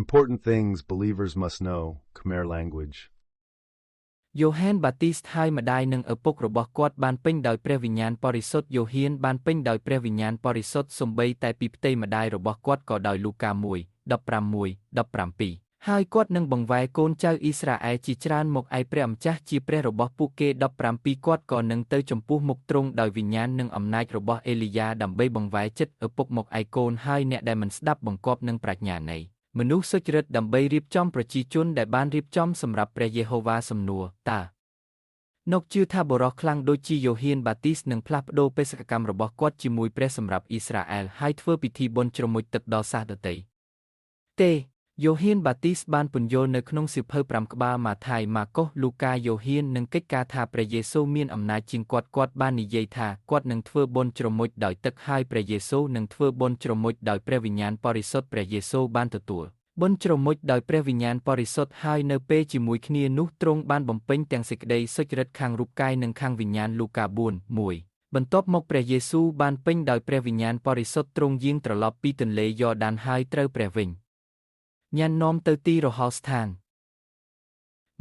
Important things believers must know, Khmer language. យូហានបាទីស្តហើយម្ដាយនិងឪពុករបស់គាត់បានពេញដោយព្រះវិញ្ញាណបរិសុទ្ធយូហានបានពេញដោយព្រះវិញ្ញាណបរិសុទ្ធសូម្បីតែពីផ្ទៃម្ដាយរបស់គាត់ក៏ដោយលូកា1:15-17ហើយគាត់នឹងបង្វែរកូនចៅអ៊ីស្រាអែលជាច្រើនមកឯព្រះម្ចាស់ជាព្រះរបស់ពួកគេ17គាត់ក៏នឹងទៅចំពោះមុខទ្រង់ដោយវិញ្ញាណនិងអំណាចរបស់អេលីយ៉ាដើម្បីបង្វែរចិត្តឪពុកមកឯកូនហើយអ្នកដែលមិនស្ដាប់បង្គាប់នឹងប្រាជ្ញានៃមនុស្សសុចរិតដើម្បីរៀបចំប្រជាជនដែលបានរៀបចំសម្រាប់ព្រះយេហូវ៉ាសំណួរតើnokជឿថាបុរសខ្លាំងដូចជាយូហានបាទីសនឹងផ្លាស់ប្ដូរបេសកកម្មរបស់គាត់ជាមួយព្រះសម្រាប់អ៊ីស្រាអែលហើយធ្វើពិធីបុណ្យជ្រមុជទឹកដល់សាសដទៃទេយូហានបាទីសបានពន្យល់នៅក្នុងសៀវភៅ5ក្បាលម៉ាថាយម៉ាកុសលូកាយូហាននឹងកិច្ចការថាព្រះយេស៊ូវមានអំណាចជាងគាត់បាននិយាយថាគាត់នឹងធ្វើបុណ្យជ្រមុជដោយទឹកហើយព្រះយេស៊ូវនឹងធ្វើបុណ្យជ្រមុជដោយព្រះវិញ្ញាណបរិសុទ្ធព្រះយេស៊ូវបានទទួលបុណ្យជ្រមុជដោយព្រះវិញ្ញាណបរិសុទ្ធហើយនៅពេលជាមួយគ្នានោះទ្រង់បានបំពេញទាំងសេចក្តីសុចរិតខាងរូបកាយនិងខាងវិញ្ញាណលូកា4:1បន្ទាប់មកព្រះយេស៊ូវបានពេញដោយព្រះវិញ្ញាណបរិសុទ្ធទ្រង់យាងត្រឡប់ពីទន្លេយ៉រដានហើយត្រូវព្រះវិញញាណនាំទៅទីរហោស្ថាន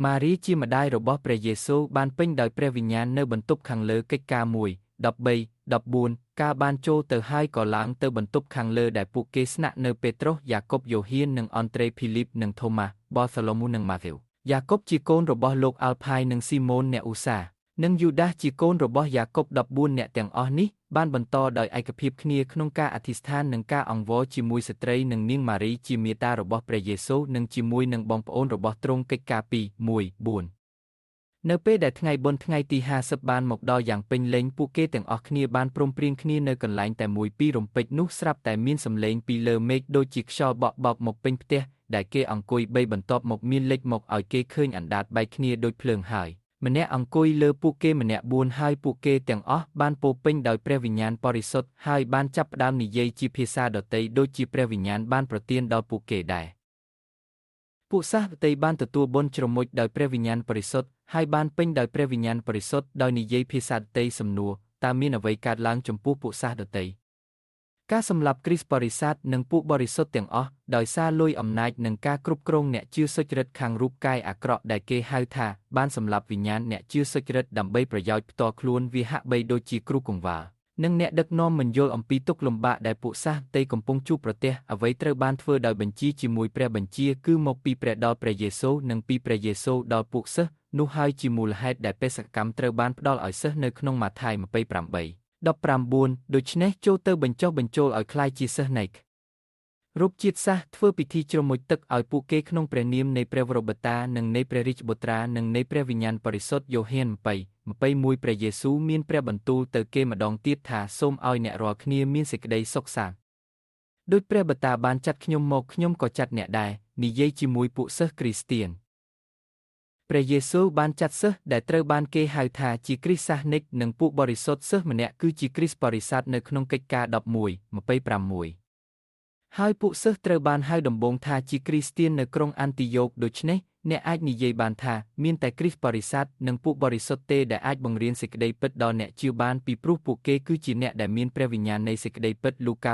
ម៉ារីជាម្ដាយរបស់ព្រះយេស៊ូវបានពេញដោយព្រះវិញ្ញាណនៅបន្ទប់ខាងលើកិច្ចការ1:13-14ការបានចូលទៅហើយក៏ឡើងទៅបន្ទប់ខាងលើដែលពួកគេស្នាក់នៅពេត្រុសយ៉ាកុបយូហាននិងអង់ត្រេភីលីបនិងថូម៉ាស់បតសឡូមូនិងម៉ាធាវយ៉ាកុបជាកូនរបស់លោកអាល់ផាយនិងស៊ីម៉ូនអ្នកឧស្សាហ៍និងយូដាសជាកូនរបស់យ៉ាកុប14អ្នកទាំងអស់នេះបានបន្តដោយឯកភាពគ្នាក្នុងការអធិស្ឋាននិងការអង្វរជាមួយស្ត្រីនិងនាងម៉ារីជាមាតារបស់ព្រះយេស៊ូវនិងជាមួយនឹងបងប្អូនរបស់ទ្រង់កិច្ចការ2:1-4នៅពេលដែលថ្ងៃបុណ្យថ្ងៃទី50បានមកដល់យ៉ាងពេញលេញពួកគេទាំងអស់គ្នាបានព្រមព្រៀងគ្នានៅកន្លែងតែមួយពីរំពេចនោះស្រាប់តែមានសំឡេងពីលើមេឃដូចជាខ្យល់បក់បោកមកពេញផ្ទះដែលគេអង្គុយ3បន្ទាប់មកមានលេចមកឲ្យគេឃើញអណ្ដាតបែកគ្នាដូចភ្លើងហើយម្នាក់អង្គុយលើពួកគេម្នាក់4ហើយពួកគេទាំងអស់បានពោពេញដោយព្រះវិញ្ញាណបរិសុទ្ធហើយបានចាប់ផ្ដើមនិយាយជាភាសាដទៃដូចជាព្រះវិញ្ញាណបានប្រទានដល់ពួកគេដែរពួកសាសដទៃបានទទួលបុណ្យជ្រមុជដោយព្រះវិញ្ញាណបរិសុទ្ធហើយបានពេញដោយព្រះវិញ្ញាណបរិសុទ្ធដោយនិយាយភាសាដទៃសំណួរតើមានអ្វីកើតឡើងចំពោះពួកសាសដទៃការសម្លាប់គ្រីស្ទបរិស័ទនិងពួកបរិសុទ្ធទាំងអស់ដោយសារលុយអំណាចនិងការគ្រប់គ្រងអ្នកជឿសុចរិតខាងរូបកាយអាក្រក់ដែលគេហៅថាបានសម្លាប់វិញ្ញាណអ្នកជឿសុចរិតដើម្បីប្រយោជន៍ផ្ទាល់ខ្លួនវាហាក់បីដូចជាគ្រូកង្វល់និងអ្នកដឹកនាំមិនយល់អំពីទុក្ខលំបាកដែលពួកសាសដទៃកំពុងជួបប្រទះអ្វីត្រូវបានធ្វើដោយបញ្ជាជាមួយព្រះបញ្ជាគឺមកពីព្រះដល់ព្រះយេស៊ូវនិងពីព្រះយេស៊ូវដល់ពួកសិស្សនោះហើយជាមូលហេតុដែលបេសកកម្មត្រូវបានផ្ដល់ឲ្យសិស្សនៅក្នុងម៉ាថាយ28:19ដូច្នេះចូលទៅបញ្ចុះបញ្ចូលឲ្យคล้ายជាសិស្សនៃរូបជាតិសាសធ្វើពិធីជ្រមុជទឹកឲ្យពួកគេក្នុងព្រះនាមនៃព្រះវរបតានិងនៃព្រះរាជបុត្រានិងនៃព្រះវិញ្ញាណបរិសុទ្ធយូហាន20:21ព្រះយេស៊ូវមានព្រះបន្ទូលទៅគេម្ដងទៀតថាសូមឲ្យអ្នករាល់គ្នាមានសេចក្តីសុខសាន្តដូចព្រះបតាបានចាត់ខ្ញុំមកខ្ញុំក៏ចាត់អ្នកដែរនិយាយជាមួយពួកសិស្សគ្រីស្ទៀនព្រះយេស៊ូវបានចាត់សិស្សដែលត្រូវបានគេហៅថាជាគ្រីស្ទសាសនិកនិងពួកបរិសុទ្ធសិស្សម្នាក់គឺជាគ្រីស្ទបរិស័ទនៅក្នុងកិច្ចការ11:26ហើយពួកសិស្សត្រូវបានហៅដំបូងថាជាគ្រីស្ទៀននៅក្រុងអាន់ទីយ៉ូកដូច្នេះអ្នកអាចនិយាយបានថាមានតែគ្រីស្ទបរិស័ទនិងពួកបរិសុទ្ធទេដែលអាចបង្រៀនសេចក្តីពិតដល់អ្នកជឿបានពីព្រោះពួកគេគឺជាអ្នកដែលមានព្រះវិញ្ញាណនៃសេចក្តីពិតលូកា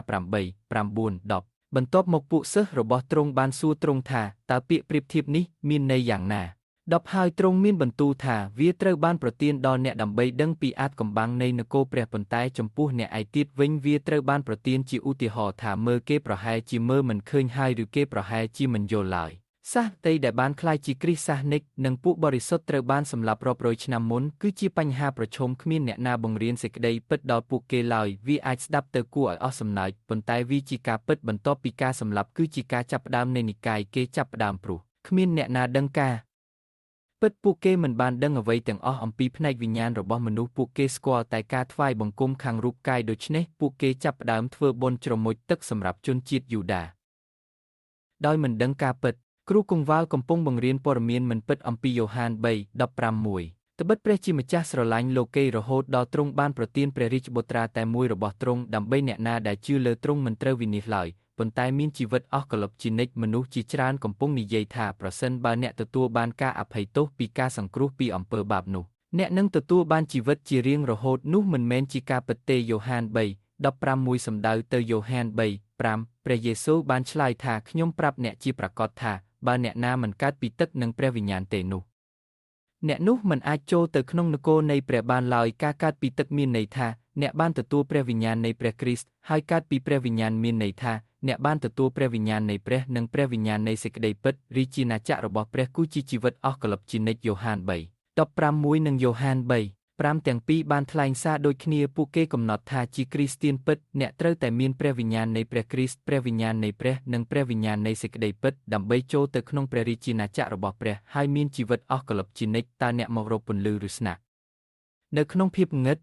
8:9-10បន្ទាប់មកពួកសិស្សរបស់ទ្រង់បានសួរទ្រង់ថាតើពាក្យប្រៀបធៀបនេះមានន័យយ៉ាងណា10ហើយទ្រង់មានបន្ទូលថាវាត្រូវបានប្រទានដល់អ្នកដើម្បីដឹងពីអាថ៌កំបាំងនៃនគរព្រះប៉ុន្តែចំពោះអ្នកឯទៀតវិញវាត្រូវបានប្រទានជាឧទាហរណ៍ថាមើលគេប្រហែលជាមើលមិនឃើញហើយឬគេប្រហែលជាមិនយល់ឡើយសាសដទៃដែលបានក្លាយជាគ្រីស្ទសាសនិកនិងពួកបរិសុទ្ធត្រូវបានសម្លាប់រាប់រយឆ្នាំមុនគឺជាបញ្ហាប្រឈមគ្មានអ្នកណាបង្រៀនសេចក្តីពិតដល់ពួកគេឡើយវាអាចស្ដាប់ទៅគួរឲ្យអស់សំណើចប៉ុន្តែវាជាការពិតបន្ទាប់ពីការសម្លាប់គឺជាការចាប់ផ្ដើមនៃនិកាយគេចាប់ផ្ដើមព្រោះគ្មានអ្នកណាដឹងការពិតពួកគេមិនបានដឹងអ្វីទាំងអស់អំពីផ្នែកវិញ្ញាណរបស់មនុស្សពួកគេស្គាល់តែការថ្វាយបង្គំខាងរូបកាយដូច្នេះពួកគេចាប់ផ្ដើមធ្វើបុណ្យជ្រមុជទឹកសម្រាប់ជនជាតិយូដាដោយមិនដឹងការពិតគ្រូកង្វល់កំពុងបង្រៀនព័ត៌មានមិនពិតអំពីយ៉ូហាន3:15ត្បិតព្រះជាម្ចាស់ស្រឡាញ់លោកីរហូតដល់ទ្រង់បានប្រទានព្រះរាជបុត្រាតែមួយរបស់ទ្រង់ដើម្បីអ្នកណាដែលជឿលើទ្រង់មិនត្រូវវិនាសឡើយប៉ុន្តែមានជីវិតអស់កលុបជានិច្ចមនុស្សជាច្រើនកំពុងនិយាយថាប្រសិនបើអ្នកទទួលបានការអភ័យទោសពីការសង្គ្រោះពីអំពើបាបនោះអ្នកនឹងទទួលបានជីវិតជារៀងរហូតនោះមិនមែនជាការពិតទេយ៉ូហាន 15សំដៅទៅយ៉ូហាន3:5ព្រះយេស៊ូវបានឆ្លើយថាខ្ញុំប្រាប់អ្នកជាប្រាកដថាបើអ្នកណាមិនកើតពីទឹកនិងព្រះវិញ្ញាណទេនោះអ្នកនោះមិនអាចចូលទៅក្នុងនគរនៃព្រះបានឡើយការកើតពីទឹកមានន័យថាអ្នកបានទទួលព្រះវិញ្ញាណនៃព្រះគ្រីស្ទហើយកើតពីព្រះវិញ្ញាណមានន័យថាអ្នកបានទទួលព្រះវិញ្ញាណនៃព្រះនិងព្រះវិញ្ញាណនៃសេចក្តីពិតរាជាណាចក្ររបស់ព្រះគឺជាជីវិតអស់កលឹបជានិច្ចយ៉ូហាន3:16និងយ៉ូហាន3:5ទាំងពីរបានថ្លែងសារដូចគ្នាពួកគេកំណត់ថាជាគ្រីស្ទានពិតអ្នកត្រូវតែមានព្រះវិញ្ញាណនៃព្រះគ្រីស្ទព្រះវិញ្ញាណនៃព្រះនិងព្រះវិញ្ញាណនៃសេចក្តីពិតដើម្បីចូលទៅក្នុងព្រះរាជាណាចក្ររបស់ព្រះហើយមានជីវិតអស់កលឹបជានិច្ចតើអ្នកមករកពន្លឺឬស្នាក់នៅក្នុងភាពងឹត